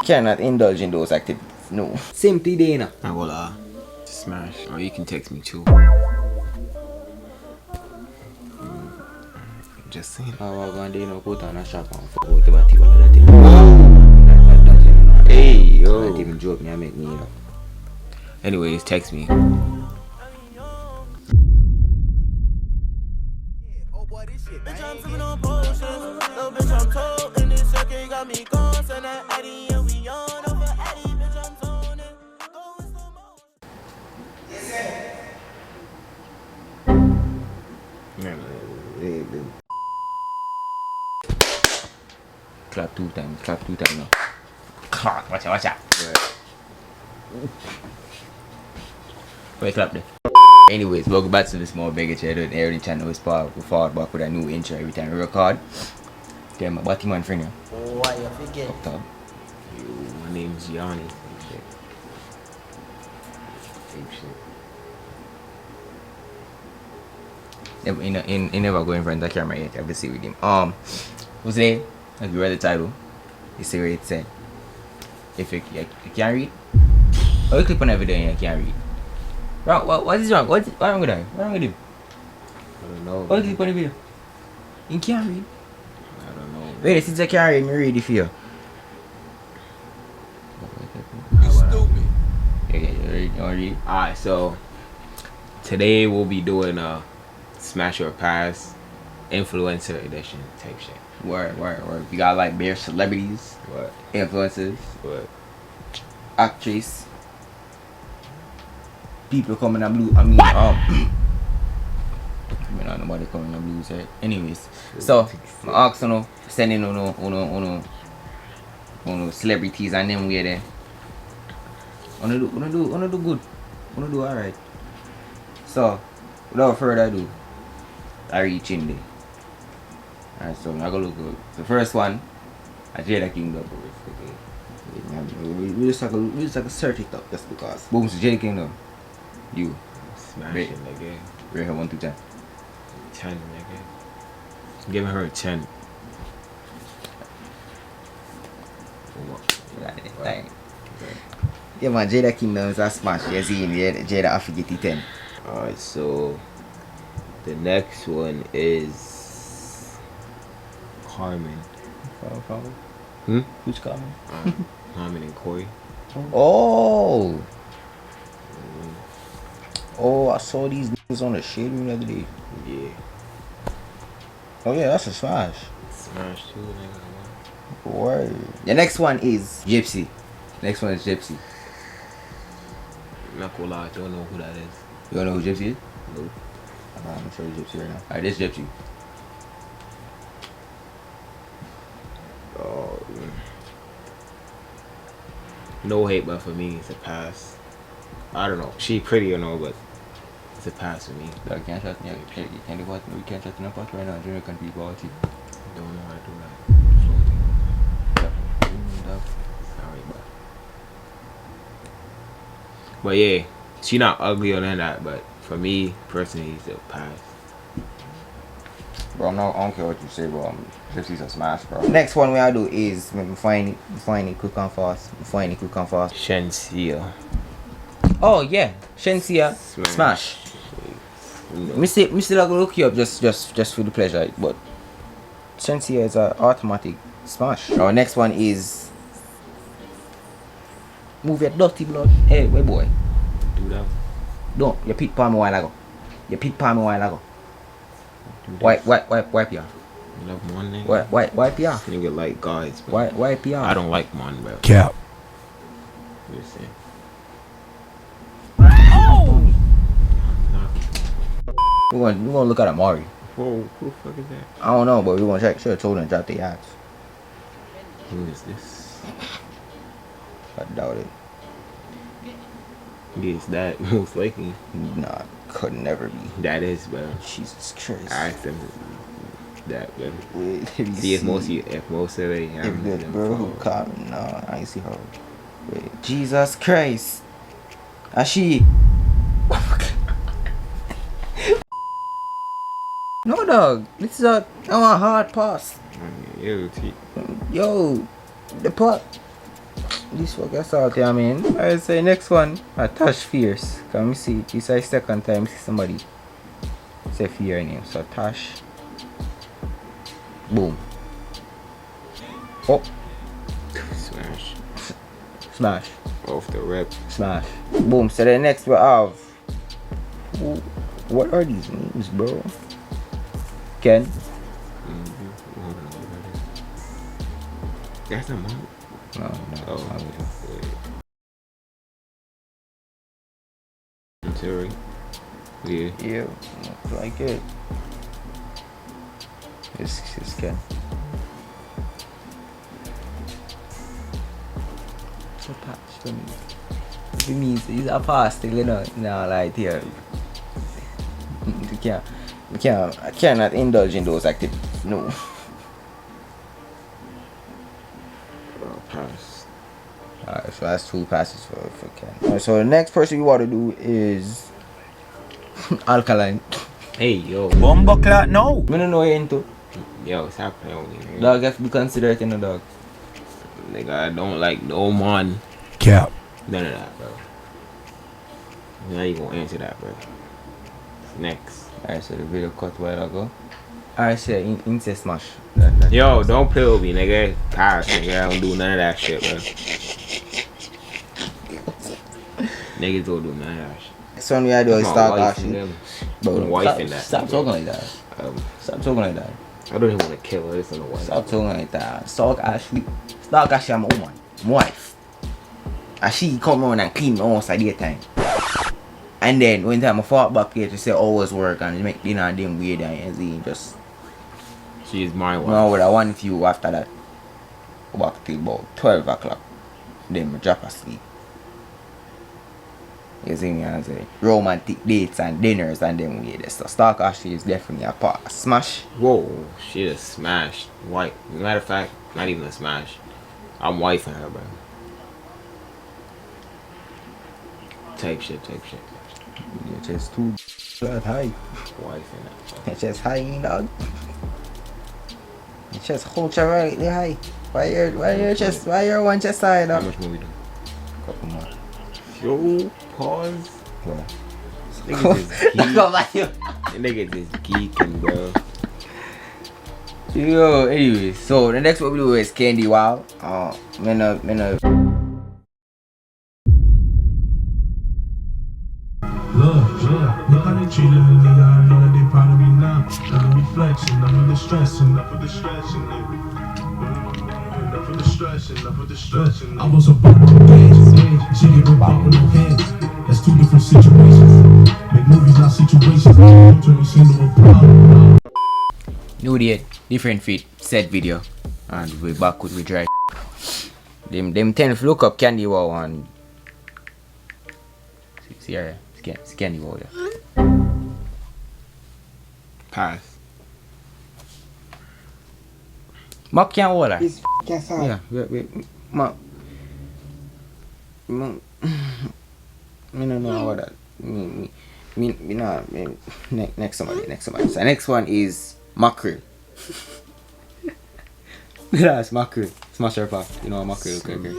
cannot indulge in those activities. No. Simply Dana. I will smash. Or you can text me too. Just saying. I was going to put on a shop and fuck out the body all of that thing. Hey, yo. Don't even joke me, I make me, you know. Anyways, text me. Clap two times now. Clap, watch out. Wait, clap there. Anyways, welcome back to the Small Beggar Channel. Every channel is part we fall back with a new intro every time we record. Okay, my body man friend here. Why you forget? Up top. Yo, my name's Yanni. He never go in front of the camera yet, obviously with him. Who's there? If you read the title, you see where it said. If you can't read, or you click on a video and you can't read. Bro, what is wrong? What wrong with that? What wrong with him? I don't know. Why you click on the video? You can't read. I don't know. Wait, since I can't read, me read it for you. You stupid. You want to read? Alright, so today we'll be doing a Smash or Pass influencer edition type shit. Word. We got like bare celebrities, What? influencers, What? actress, people coming in blue. I mean, nobody coming in blues, right? Anyways, so I ask you, sending uno celebrities and them way there. Wanna do good. Wanna do alright. So, without further ado, I reach in there. Alright, so I'm gonna look good. The first one, I Jada Kingdom. We just like a search it up just because. Boom, so Jada Kingdom. You. Smashing, nigga. Rate her 1 to 10. 10, nigga. Giving her a 10. Yeah man, Jada Kingdom is a smash. You see him, Jada I forget it 10. Alright, so the next one is Carmen. Follow? Who's Carmen? Carmen and Corey. Oh! Oh, I saw these niggas on the shade room the other day. Yeah. Oh yeah, that's a smash. Smash too, nigga. Word. The next one is Gypsy. Next one is Gypsy. I'm not gonna lie, I don't know who that is. You don't know who Gypsy is? Nope. I'm gonna show you Gypsy right now. Alright, this Gypsy. Oh, no hate, but for me, it's a pass. I don't know. She pretty or no, but it's a pass for me. You can't trust me. You can't do what? We can't trust enough right now. Jamaican people out here. Don't know how to do that. Sorry, but yeah, she not ugly or none of that, but for me personally, it's a pass. Bro, I don't care what you say, bro. Gypsy's a smash, bro. Next one we I do is find it quick and fast. Shensia. Oh yeah, Shensia smash. No. Me still gonna look you up just for the pleasure, but Shensia is an automatic smash. Our next one is move your dirty blood. Hey, wait boy. Do that. Don't you pick palm a while ago. Wipe you off. You love Mon, nigga? Wipe you off. Nigga like guys, but Wipe you off. I don't like Mon, bro. Cap. Listen. We're gonna look at Amari. Whoa, who the fuck is that? I don't know, but we're gonna check. Should have told him to drop the axe. Who is this? I doubt it. Yes, that most likely. Nah, could never be. That is, bro. Jesus Christ. I asked them that, bro. Wait, See if most of it. If the bro who caught me, no, I ain't see her. Wait, Jesus Christ. Ashi. No dog, this is a hard pass. Yo, Yo, the putt. This fucker salty, I mean. I say next one, Tash Fierce. Can we see? This is the second time see somebody say fear name. So Tash. Boom. Oh. Smash. Smash. Off the rip. Smash. Boom. So the next we have. What are these names, bro? Ken. That's not mine. No. Oh, Terry. Yeah. Yeah, like it. It's Ken. So patch to me. If it means he's a fast thing, you know. No, like here. I cannot indulge in those activities. No. Pass. Alright, so that's 2 passes for Ken. Alright, so the next person we want to do is Alkaline. Hey, yo. Bumbleclot, no. I don't know you into. Yo, what's happening over here? Dog have to be considered in a dog. Nigga, I don't like no man. Cap. None of that, bro. Now you gonna answer that, bro. Next. Alright, so the video cut a while ago. Alright, so incest smash. Yo, don't play with me, nigga. Pass, nigga. I don't do none of that shit, bro. Niggas don't do none of that shit. Next one we had to do is Stark Ashley. Wife in that. Stop talking like that. Stop talking like that. I don't even want to kill her. This is a wife. Stop talking like that. Stark Ashley, I'm a woman. My wife. And she come around and clean my house at daytime. And then when time I fought back here to say always work and make dinner and them weird and just. She is my wife. No, but I want you after that. Back till about 12 o'clock. Then I drop asleep. You see me, I say romantic dates and dinners and them weird stuff. Stark Ashley is definitely a part. A smash. Whoa, she is smashed. White. Matter of fact, not even a smash. I'm wifing her, bro. Type shit. Your chest too high. Wifing her. Your chest high, dog. Your chest culturally high. Why your one chest high, How dog? much more we do? Couple more. Yo, pause. What? Niggas is geek. Come back here. Niggas is geeking, bro. Yo, anyway, so the next one we do is Candy Wow. Look how they treating me, I know that they proud of me now. Enough reflection, enough of the stress, enough of the stress, enough of the stress. I was a bump on the she gave a bump on no hands. That's 2 different situations. Make movies, not situations. Turn this into a problem. New day, different fit, set video. And we back with we dry. Them 10 look up Candy Wow and see here. It's Candy Wow there. Pass. Mark can't hold her. It's f***ing sad. Yeah, wait. Mark. Me don't know about that. Next somebody. So next one is Mackerel. That's Mackerel. Smash her pass. You know Mackerel, okay.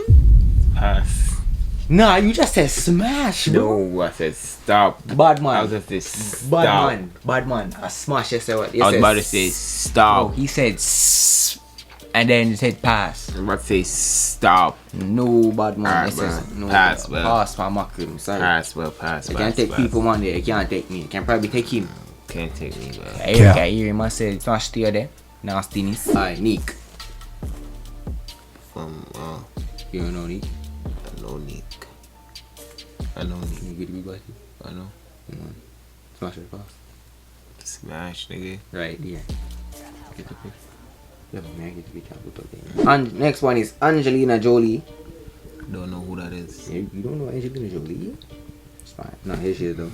Pass. Nah, you just said smash, bro. No, I said stop. Bad man. I was just say stop. Bad man. A smash. You said what? I was about to say stop. Oh, he said and then he said pass. I'm about to say stop. No, bad man. Alright, This is bro. no Pass, bro. Pass for Mackerel. Sorry. Pass. You can't take people one day. You can't take me. You can probably take him. Can't take me, bro. I hear him. I said smash still there. Nastiness. Alright, Nick. You don't know Nick? I know Nick. You good with I know. Come on. Smash it pass. Smash, nigga. Right here. Get the picture. Yeah, but man, get the picture. Put up there. And next one is Angelina Jolie. Don't know who that is. You don't know Angelina Jolie? It's fine. No, here she is though.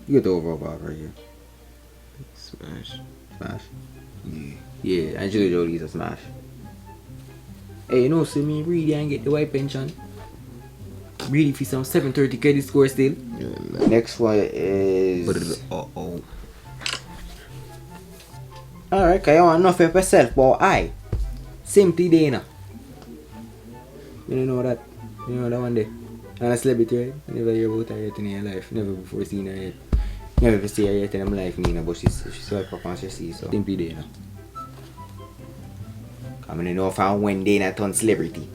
You get the overall bar right here. Smash. Yeah, Angelina Jolie is a smash. Hey, you know, see me read and get the white pension. Read for some 730 credit score still. Yeah, next one is. Alright, cause you want enough of yourself, but I. Same thing, Dana. You don't know that. You know that one day. And a celebrity, right? You never hear about her yet in your life. Never before seen her yet. Never see her yet in my life, Nina, but she's swipe up and she sees, so simply there now. I mean, know if I one day I turn celebrity.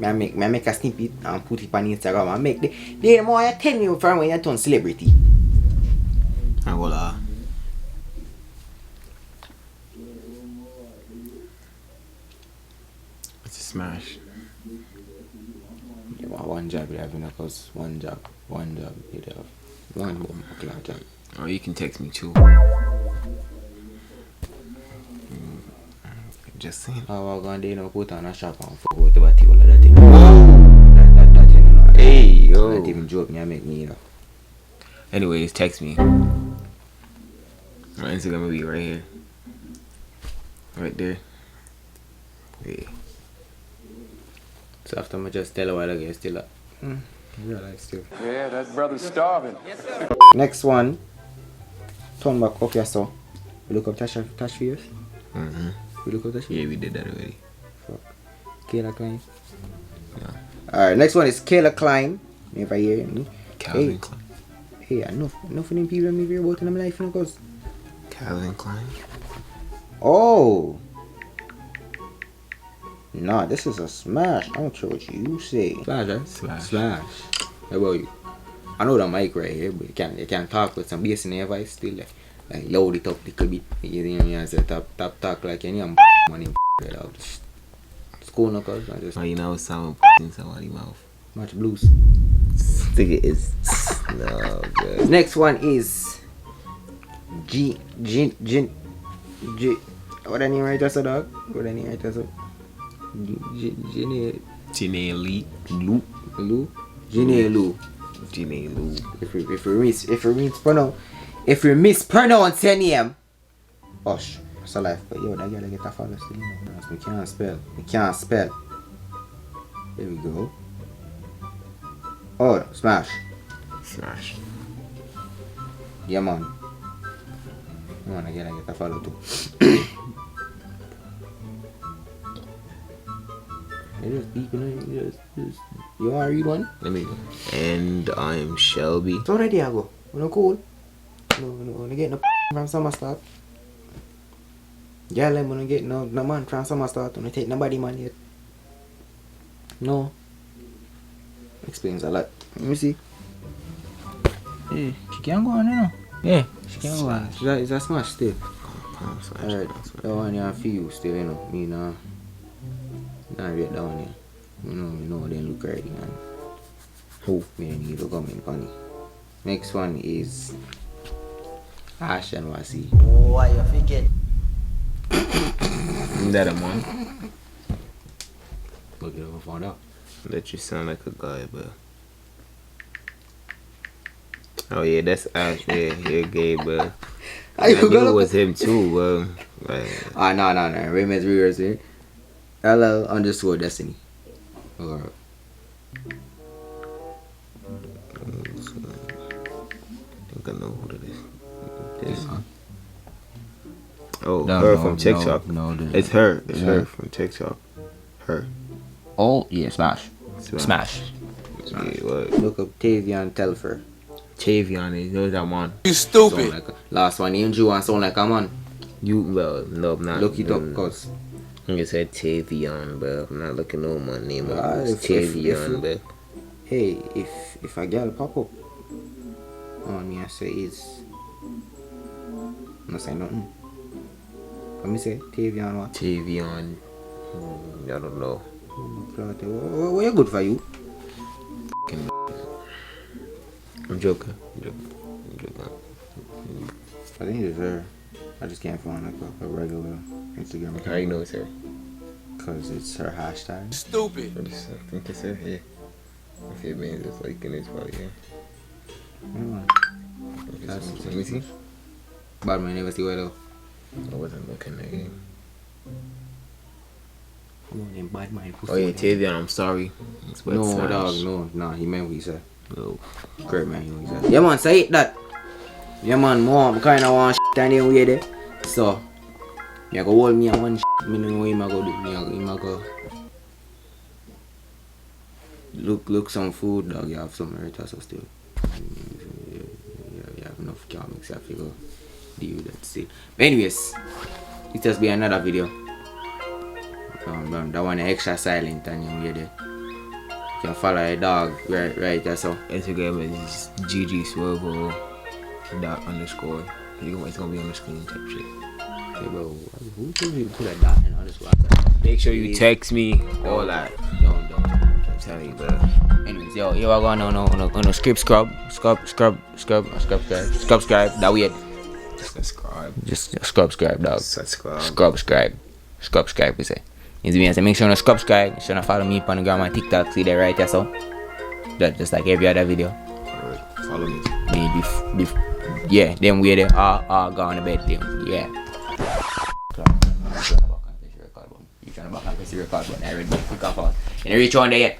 I make a snippet and put it on Instagram and make the more you tell me from when you turn celebrity. And voila. It's a smash. Yeah, one job you have, you know, cause one job you have. One more job. Or you can text me too. Just saying. Oh, I'm going to, you know, put on a shop and fuck out the batty all of that thing. That you know. Hey, yo. That even joke me and make me, you know. Anyways, text me. My Instagram will be right here. Right there. Yeah. So after I just tell a while ago, still up. Real life still. Yeah, that brother's starving. Next one. Turn back up your saw. You look up Tash Fierce? Mm-hmm. You look up Tash? Yeah, we did that already. Fuck. Kayla Klein. Yeah. Alright, next one is Kayla Klein. If I hear me. Calvin Klein. Hey, enough of them people me hear about in my life, you know, cause. Calvin Klein. Oh. Nah, this is a smash. I don't care what you say. Smash, right? Smash. How about you? I know the mic right here, but you can talk with some bass in your voice still, like load it up a little bit. You know, you say top talk like you know money right out. It's cool, no, cause I just Oh, you know, sound in somebody's mouth. much blues. Think it is. No, good. Next one is G. What I name right as a dog? What I name right as a Janae Lee. Lou? Janae Lou. Janae Lou. If we mispronounce your name, hush. That's a life. But yo, that girl get a follow still. We can't spell. There we go. Oh, smash. Smash. Yeah, man. Man, I get a follow too. You want to read one? Let me go. And I'm Shelby. So ready I go. You know cool? No get no from summer start. Girl, I'm gonna get no man from summer start. Don't take nobody man yet. No. Explains a lot. Let me see. Yeah, she can't go on, you know. Yeah, she can't go on. It's a smash still. Alright, that one you have for you still, you know. Me nah get down here. You know, they look ready, man. Oh, me need to come in funny. Next one is Ash and Wasi. Oh, why you forget? That a man. Look it over found out. That you sound like a guy, but. Oh yeah, that's Ash. Yeah, you're gay, but. I knew it was him too, but. No. Raymond's readers here. LL_Destiny. Alright. I think I know who that is. This. Oh, No, her no, from TikTok. no, It's her. It's Yeah. her from TikTok. Her. Oh, yeah, Smash. Smash. Yeah, what? Look up Tavion Telfer. Tavion is, you know that one. You stupid. Last one, named you and sound like a man. You, well, no, I'm not. Look it up, cause. You said Tavion, but I'm not looking at my name. If- Tavion, but. Hey, if a girl pop up on me, I say it's. I'm not saying nothing. Let me say Tavion what? Tavion. I don't know. What you good for you? I'm joking. I think it's her. I just can't find like a regular Instagram account. How you know it's her? Cause it's her hashtag. Stupid. I think it's her, yeah. If it means it's like in this probably, yeah. Let me see. Bad man never see where though. I wasn't looking at it. Bad man. Oh yeah, Tavion, I'm sorry. It's wet No, smash. dog, no. Nah, he meant what he said. No. Great man, he what he said. Yeah man, say it that. Yeah man, more I kinda want shit anyway there. So, me go hold me and one shit. Me know him I go do. Me go Look some food, dog. You have some heritage still. You have enough comics. I figure deal with that shit. But anyways, it has been another video. That one extra silent and you there. You can follow a dog right there. So Instagram is GG Swervo _. It's gonna be on the screen type shit. hey bro, who told you to put a dot in all this water? Make sure you text me all that. Don't. I'm telling you, bro. Anyways, yo, you are going on a script subscribe. That weird. Subscribe. Just subscribe, dog. Subscribe. Subscribe, we say. So make sure you subscribe. Make sure you follow me on the gram and TikTok. See that right there, so. That just like every other video. Alright, follow me. Yeah, them we there. Go on the bed, them. Yeah. You trying to back and press the record button. I already pick off all. You didn't reach on there yet.